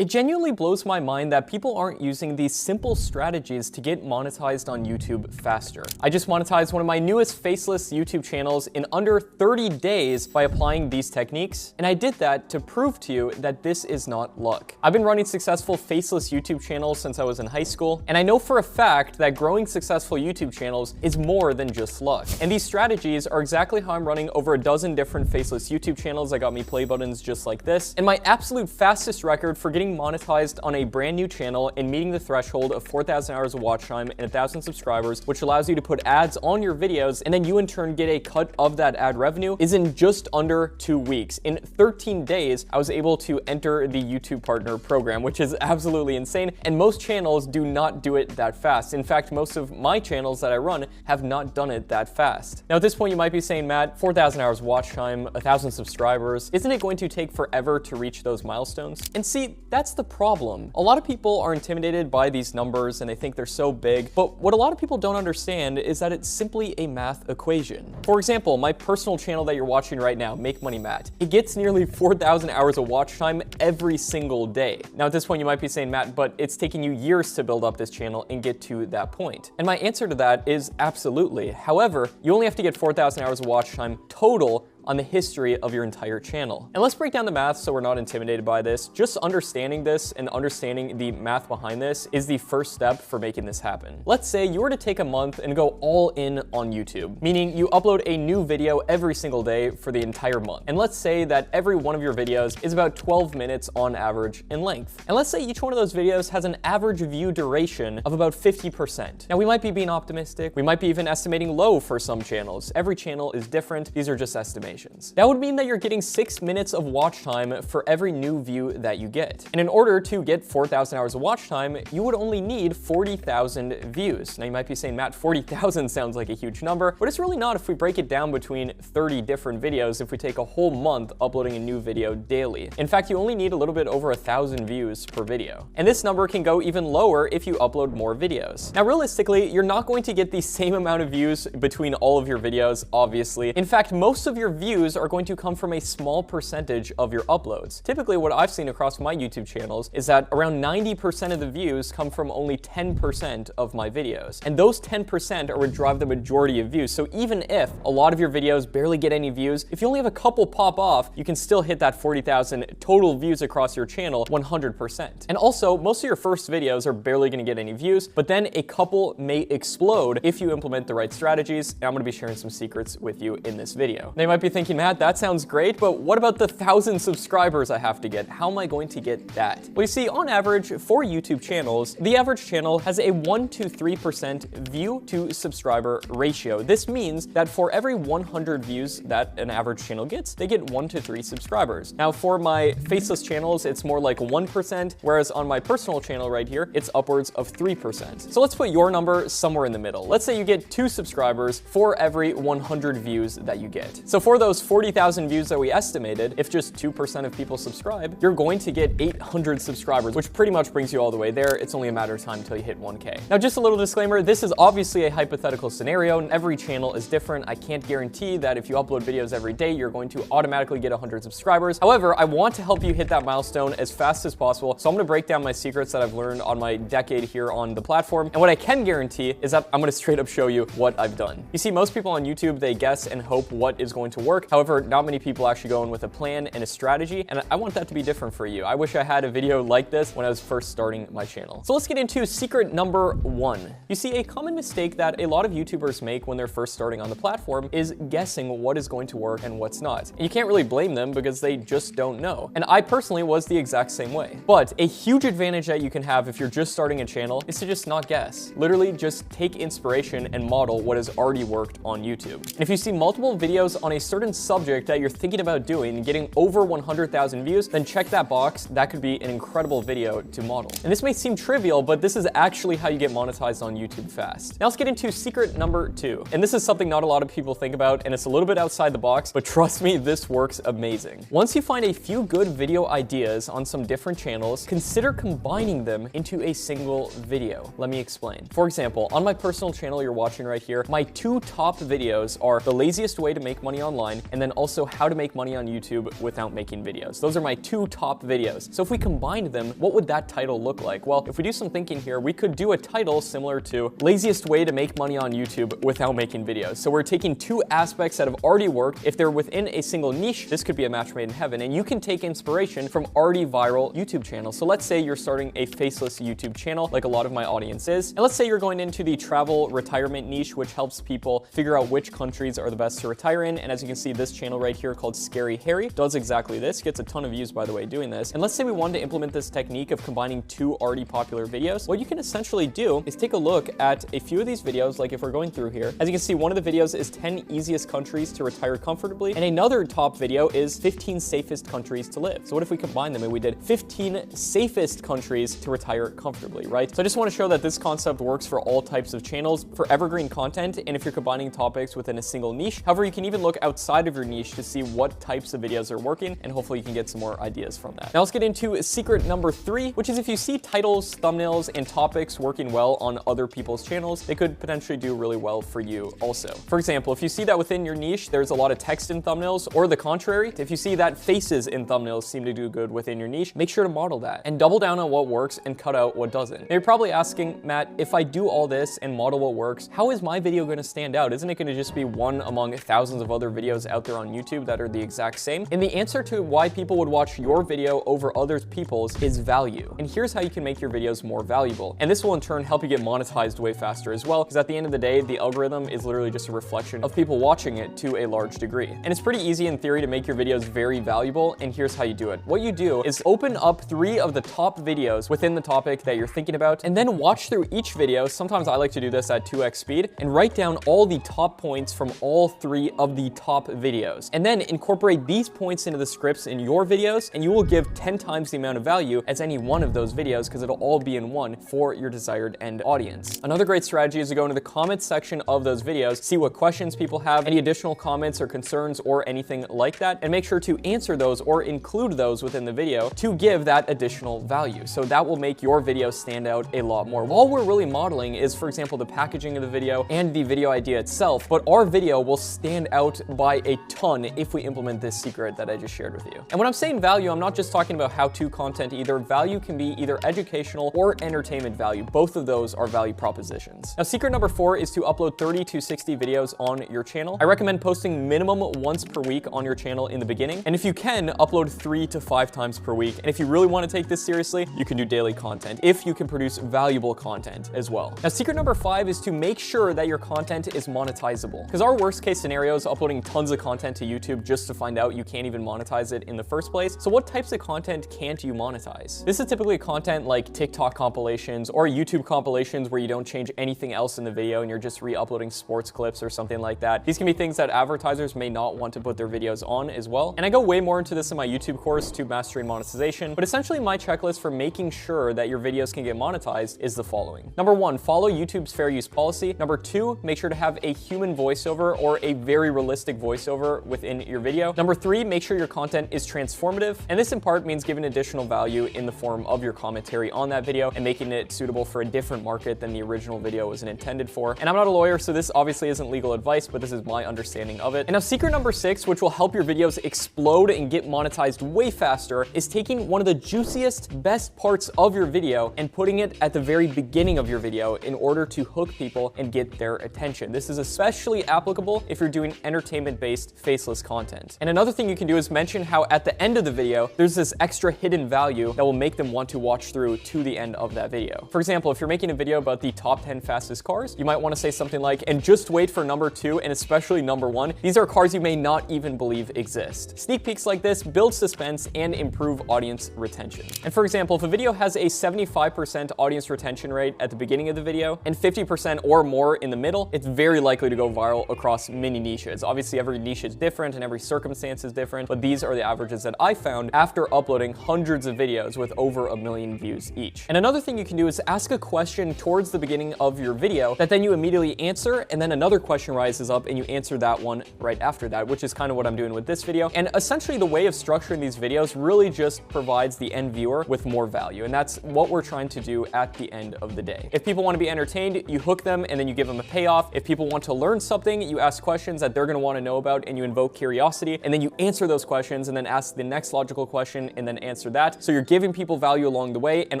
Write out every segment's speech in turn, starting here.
It genuinely blows my mind that people aren't using these simple strategies to get monetized on YouTube faster. I just monetized one of my newest faceless YouTube channels in under 30 days by applying these techniques, and I did that to prove to you that this is not luck. I've been running successful faceless YouTube channels since I was in high school, and I know for a fact that growing successful YouTube channels is more than just luck. And these strategies are exactly how I'm running over a dozen different faceless YouTube channels that got me play buttons just like this, and my absolute fastest record for getting monetized on a brand new channel and meeting the threshold of 4,000 hours of watch time and 1,000 subscribers, which allows you to put ads on your videos and then you in turn get a cut of that ad revenue, is in just under 2 weeks. In 13 days, I was able to enter the YouTube Partner Program, which is absolutely insane, and most channels do not do it that fast. In fact, most of my channels that I run have not done it that fast. Now at this point you might be saying, Matt, 4,000 hours watch time, 1,000 subscribers, isn't it going to take forever to reach those milestones? And see, that's the problem. A lot of people are intimidated by these numbers and they think they're so big, but what a lot of people don't understand is that it's simply a math equation. For example, my personal channel that you're watching right now, Make Money Matt, it gets nearly 4,000 hours of watch time every single day. Now at this point you might be saying, Matt, but it's taking you years to build up this channel and get to that point. And my answer to that is absolutely. However, you only have to get 4,000 hours of watch time total on the history of your entire channel. And let's break down the math so we're not intimidated by this. Just understanding this and understanding the math behind this is the first step for making this happen. Let's say you were to take a month and go all in on YouTube, meaning you upload a new video every single day for the entire month. And let's say that every one of your videos is about 12 minutes on average in length. And let's say each one of those videos has an average view duration of about 50%. Now we might be being optimistic. We might be even estimating low for some channels. Every channel is different. These are just estimations. That would mean that you're getting 6 minutes of watch time for every new view that you get. And in order to get 4,000 hours of watch time, you would only need 40,000 views. Now you might be saying, Matt, 40,000 sounds like a huge number, but it's really not if we break it down between 30 different videos if we take a whole month uploading a new video daily. In fact, you only need a little bit over 1,000 views per video. And this number can go even lower if you upload more videos. Now, realistically, you're not going to get the same amount of views between all of your videos, obviously. In fact, most of your views are going to come from a small percentage of your uploads. Typically, what I've seen across my YouTube channels is that around 90% of the views come from only 10% of my videos. And those 10% are what drive the majority of views. So even if a lot of your videos barely get any views, if you only have a couple pop off, you can still hit that 40,000 total views across your channel 100%. And also, most of your first videos are barely gonna get any views, but then a couple may explode if you implement the right strategies. And I'm gonna be sharing some secrets with you in this video. Now you might be thinking, Matt, that sounds great, but what about the 1,000 subscribers I have to get? How am I going to get that? Well, you see, on average, for YouTube channels, the average channel has a 1 to 3% view to subscriber ratio. This means that for every 100 views that an average channel gets, they get 1 to 3 subscribers. Now, for my faceless channels, it's more like 1%, whereas on my personal channel right here, it's upwards of 3%. So let's put your number somewhere in the middle. Let's say you get 2 subscribers for every 100 views that you get. So for those 40,000 views that we estimated, if just 2% of people subscribe, you're going to get 800 subscribers, which pretty much brings you all the way there. It's only a matter of time until you hit 1K. Now, just a little disclaimer, this is obviously a hypothetical scenario, and every channel is different. I can't guarantee that if you upload videos every day, you're going to automatically get 100 subscribers. However, I want to help you hit that milestone as fast as possible, so I'm gonna break down my secrets that I've learned on my decade here on the platform, and what I can guarantee is that I'm gonna straight up show you what I've done. You see, most people on YouTube, they guess and hope what is going to work. However, not many people actually go in with a plan and a strategy, and I want that to be different for you. I wish I had a video like this when I was first starting my channel. So let's get into secret number 1. You see, a common mistake that a lot of YouTubers make when they're first starting on the platform is guessing what is going to work and what's not. And you can't really blame them because they just don't know. And I personally was the exact same way. But a huge advantage that you can have if you're just starting a channel is to just not guess. Literally just take inspiration and model what has already worked on YouTube. And if you see multiple videos on a certain subject that you're thinking about doing and getting over 100,000 views, then check that box. That could be an incredible video to model. And this may seem trivial, but this is actually how you get monetized on YouTube fast. Now let's get into secret number 2. And this is something not a lot of people think about, and it's a little bit outside the box, but trust me, this works amazing. Once you find a few good video ideas on some different channels, consider combining them into a single video. Let me explain. For example, on my personal channel you're watching right here, my 2 top videos are the laziest way to make money online online, and then also how to make money on YouTube without making videos. Those are my 2 top videos. So if we combined them, what would that title look like? Well, if we do some thinking here, we could do a title similar to laziest way to make money on YouTube without making videos. So we're taking 2 aspects that have already worked. If they're within a single niche, this could be a match made in heaven, and you can take inspiration from already viral YouTube channels. So let's say you're starting a faceless YouTube channel, like a lot of my audience is, and let's say you're going into the travel retirement niche, which helps people figure out which countries are the best to retire in. And as you can see, this channel right here called Scary Harry does exactly this, gets a ton of views, by the way, doing this. And let's say we wanted to implement this technique of combining 2 already popular videos. What you can essentially do is take a look at a few of these videos, like if we're going through here. As you can see, one of the videos is 10 easiest countries to retire comfortably, and another top video is 15 safest countries to live. So what if we combine them and we did 15 safest countries to retire comfortably, right? So I just want to show that this concept works for all types of channels, for evergreen content, and if you're combining topics within a single niche. However, you can even look outside of your niche to see what types of videos are working, and hopefully you can get some more ideas from that. Now let's get into secret number 3, which is if you see titles, thumbnails, and topics working well on other people's channels, they could potentially do really well for you also. For example, if you see that within your niche, there's a lot of text in thumbnails, or the contrary, if you see that faces in thumbnails seem to do good within your niche, make sure to model that and double down on what works and cut out what doesn't. Now you're probably asking, Matt, if I do all this and model what works, how is my video going to stand out? Isn't it going to just be one among thousands of other videos out there on YouTube that are the exact same? And the answer to why people would watch your video over other people's is value. And here's how you can make your videos more valuable. And this will in turn help you get monetized way faster as well, because at the end of the day, the algorithm is literally just a reflection of people watching it to a large degree. And it's pretty easy in theory to make your videos very valuable, and here's how you do it. What you do is open up 3 of the top videos within the topic that you're thinking about, and then watch through each video. Sometimes I like to do this at 2x speed, and write down all the top points from all 3 of the top videos. And then incorporate these points into the scripts in your videos, and you will give 10 times the amount of value as any one of those videos, because it'll all be in one for your desired end audience. Another great strategy is to go into the comments section of those videos, see what questions people have, any additional comments or concerns or anything like that, and make sure to answer those or include those within the video to give that additional value. So that will make your video stand out a lot more. All we're really modeling is, for example, the packaging of the video and the video idea itself, but our video will stand out by a ton if we implement this secret that I just shared with you. And when I'm saying value, I'm not just talking about how-to content either. Value can be either educational or entertainment value. Both of those are value propositions. Now, secret number 4 is to upload 30 to 60 videos on your channel. I recommend posting minimum once per week on your channel in the beginning. And if you can, upload 3 to 5 times per week. And if you really want to take this seriously, you can do daily content if you can produce valuable content as well. Now, secret number 5 is to make sure that your content is monetizable. Because our worst case scenario is uploading tons of content to YouTube just to find out you can't even monetize it in the first place. So what types of content can't you monetize? This is typically content like TikTok compilations or YouTube compilations where you don't change anything else in the video and you're just re-uploading sports clips or something like that. These can be things that advertisers may not want to put their videos on as well. And I go way more into this in my YouTube course, YouTube Mastery and Monetization, but essentially my checklist for making sure that your videos can get monetized is the following. Number 1, follow YouTube's fair use policy. Number 2, make sure to have a human voiceover or a very realistic voiceover within your video. Number 3, make sure your content is transformative. And this in part means giving additional value in the form of your commentary on that video and making it suitable for a different market than the original video was intended for. And I'm not a lawyer, so this obviously isn't legal advice, but this is my understanding of it. And now secret number 6, which will help your videos explode and get monetized way faster, is taking one of the juiciest, best parts of your video and putting it at the very beginning of your video in order to hook people and get their attention. This is especially applicable if you're doing entertainment-based faceless content. And another thing you can do is mention how at the end of the video, there's this extra hidden value that will make them want to watch through to the end of that video. For example, if you're making a video about the top 10 fastest cars, you might want to say something like, and just wait for number 2 and especially number 1. These are cars you may not even believe exist. Sneak peeks like this build suspense and improve audience retention. And for example, if a video has a 75% audience retention rate at the beginning of the video and 50% or more in the middle, it's very likely to go viral across many niches. Obviously, every niche is different and every circumstance is different, but these are the averages that I found after uploading hundreds of videos with over 1 million views each. And another thing you can do is ask a question towards the beginning of your video that then you immediately answer, and then another question rises up and you answer that one right after that, which is kind of what I'm doing with this video. And essentially the way of structuring these videos really just provides the end viewer with more value. And that's what we're trying to do at the end of the day. If people want to be entertained, you hook them and then you give them a payoff. If people want to learn something, you ask questions that they're going to want to know know about, and you invoke curiosity, and then you answer those questions and then ask the next logical question and then answer that. So you're giving people value along the way and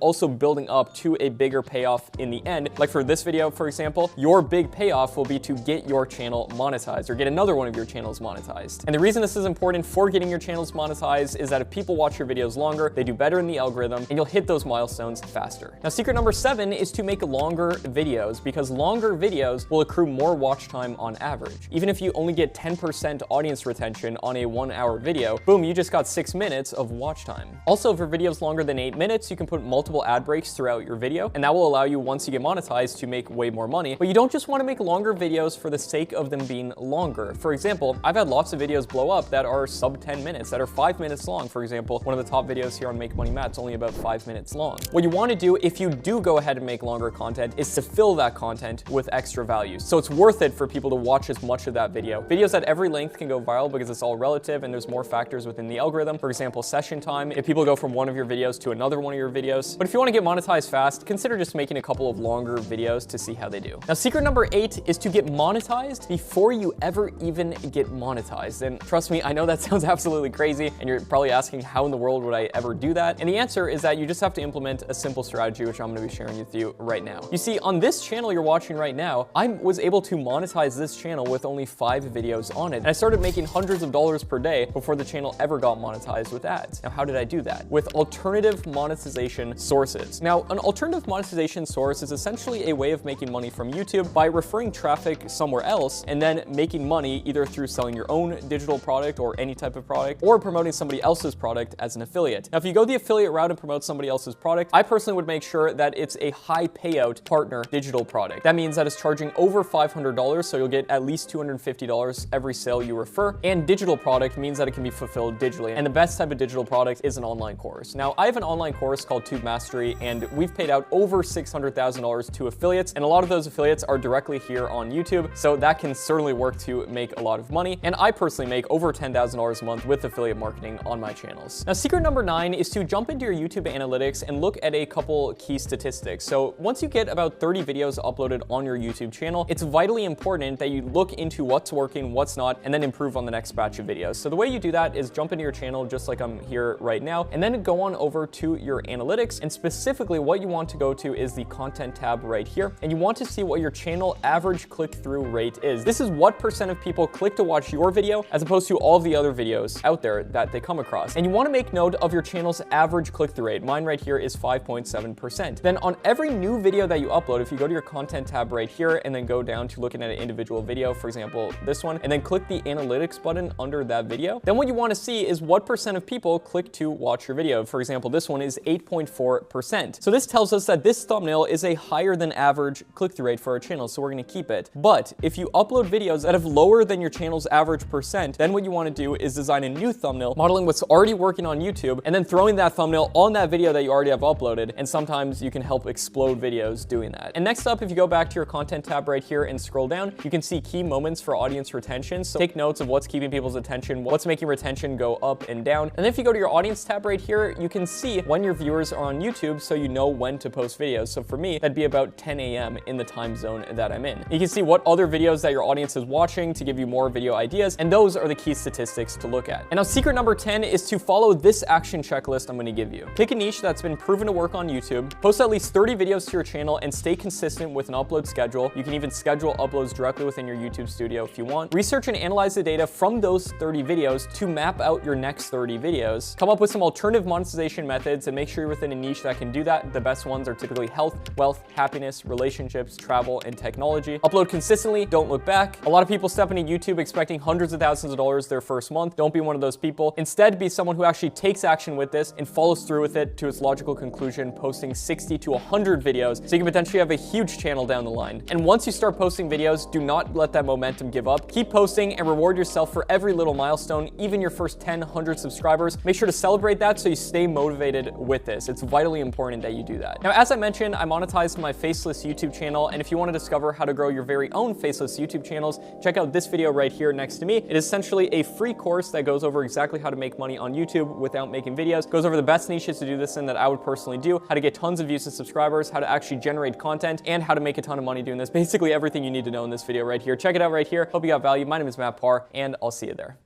also building up to a bigger payoff in the end. Like for this video, for example, your big payoff will be to get your channel monetized or get another one of your channels monetized. And the reason this is important for getting your channels monetized is that if people watch your videos longer, they do better in the algorithm and you'll hit those milestones faster. Now, secret number 7 is to make longer videos, because longer videos will accrue more watch time on average. Even if you only get 10% audience retention on a 1-hour video, boom, you just got 6 minutes of watch time. Also, for videos longer than 8 minutes, you can put multiple ad breaks throughout your video, and that will allow you, once you get monetized, to make way more money. But you don't just want to make longer videos for the sake of them being longer. For example, I've had lots of videos blow up that are sub 10 minutes, that are 5 minutes long. For example, one of the top videos here on Make Money Matt's only about 5 minutes long. What you want to do if you do go ahead and make longer content is to fill that content with extra value. So it's worth it for people to watch as much of that video. Videos at every length can go viral because it's all relative and there's more factors within the algorithm. For example, session time, if people go from one of your videos to another one of your videos. But if you want to get monetized fast, consider just making a couple of longer videos to see how they do. Now, secret number 8 is to get monetized before you ever even get monetized. And trust me, I know that sounds absolutely crazy and you're probably asking how in the world would I ever do that? And the answer is that you just have to implement a simple strategy, which I'm going to be sharing with you right now. You see, on this channel you're watching right now, I was able to monetize this channel with only 5 videos on it. And I started making hundreds of dollars per day before the channel ever got monetized with ads. Now, how did I do that? With alternative monetization sources. Now, an alternative monetization source is essentially a way of making money from YouTube by referring traffic somewhere else and then making money either through selling your own digital product or any type of product, or promoting somebody else's product as an affiliate. Now, if you go the affiliate route and promote somebody else's product, I personally would make sure that it's a high payout partner digital product. That means that it's charging over $500, so you'll get at least $250 every sale you refer. And digital product means that it can be fulfilled digitally. And the best type of digital product is an online course. Now, I have an online course called Tube Mastery, and we've paid out over $600,000 to affiliates, and a lot of those affiliates are directly here on YouTube, so that can certainly work to make a lot of money. And I personally make over $10,000 a month with affiliate marketing on my channels. Now, secret number 9 is to jump into your YouTube analytics and look at a couple key statistics. So once you get about 30 videos uploaded on your YouTube channel, it's vitally important that you look into what's working, what's not, and then improve on the next batch of videos. So the way you do that is jump into your channel just like I'm here right now, and then go on over to your analytics, and specifically what you want to go to is the content tab right here, and you want to see what your channel average click-through rate is. This is what % of people click to watch your video as opposed to all of the other videos out there that they come across. And you want to make note of your channel's average click-through rate. Mine right here is 5.7%. Then on every new video that you upload, if you go to your content tab right here and then go down to looking at an individual video, for example, this one, and then click the analytics button under that video, then what you want to see is what % of people click to watch your video. For example, this one is 8.4%. So this tells us that this thumbnail is a higher than average click-through rate for our channel, so we're going to keep it. But if you upload videos that have lower than your channel's average %, then what you want to do is design a new thumbnail, modeling what's already working on YouTube, and then throwing that thumbnail on that video that you already have uploaded. And sometimes you can help explode videos doing that. And next up, if you go back to your content tab right here and scroll down, you can see key moments for audience retention. So take notes of what's keeping people's attention, what's making retention go up and down. And then if you go to your audience tab right here, you can see when your viewers are on YouTube, so you know when to post videos. So for me, that'd be about 10 a.m. in the time zone that I'm in. You can see what other videos that your audience is watching to give you more video ideas, and those are the key statistics to look at. And now, secret number 10 is to follow this action checklist I'm going to give you. Pick a niche that's been proven to work on YouTube, post at least 30 videos to your channel, and stay consistent with an upload schedule. You can even schedule uploads directly within your YouTube studio if you want. Research and analyze the data from those 30 videos to map out your next 30 videos. Come up with some alternative monetization methods and make sure you're within a niche that can do that. The best ones are typically health, wealth, happiness, relationships, travel, and technology. Upload consistently, don't look back. A lot of people step into YouTube expecting hundreds of thousands of dollars their first month. Don't be one of those people. Instead, be someone who actually takes action with this and follows through with it to its logical conclusion, posting 60 to 100 videos so you can potentially have a huge channel down the line. And once you start posting videos, do not let that momentum give up. Keep posting and reward yourself for every little milestone, even your first 10, 100 subscribers. Make sure to celebrate that so you stay motivated with this. It's vitally important that you do that. Now, as I mentioned, I monetized my faceless YouTube channel, and if you want to discover how to grow your very own faceless YouTube channels, check out this video right here next to me. It is essentially a free course that goes over exactly how to make money on YouTube without making videos. Goes over the best niches to do this in that I would personally do, how to get tons of views and subscribers, how to actually generate content, and how to make a ton of money doing this. Basically everything you need to know in this video right here. Check it out right here. Hope you got value. My name is Matt Parr, and I'll see you there.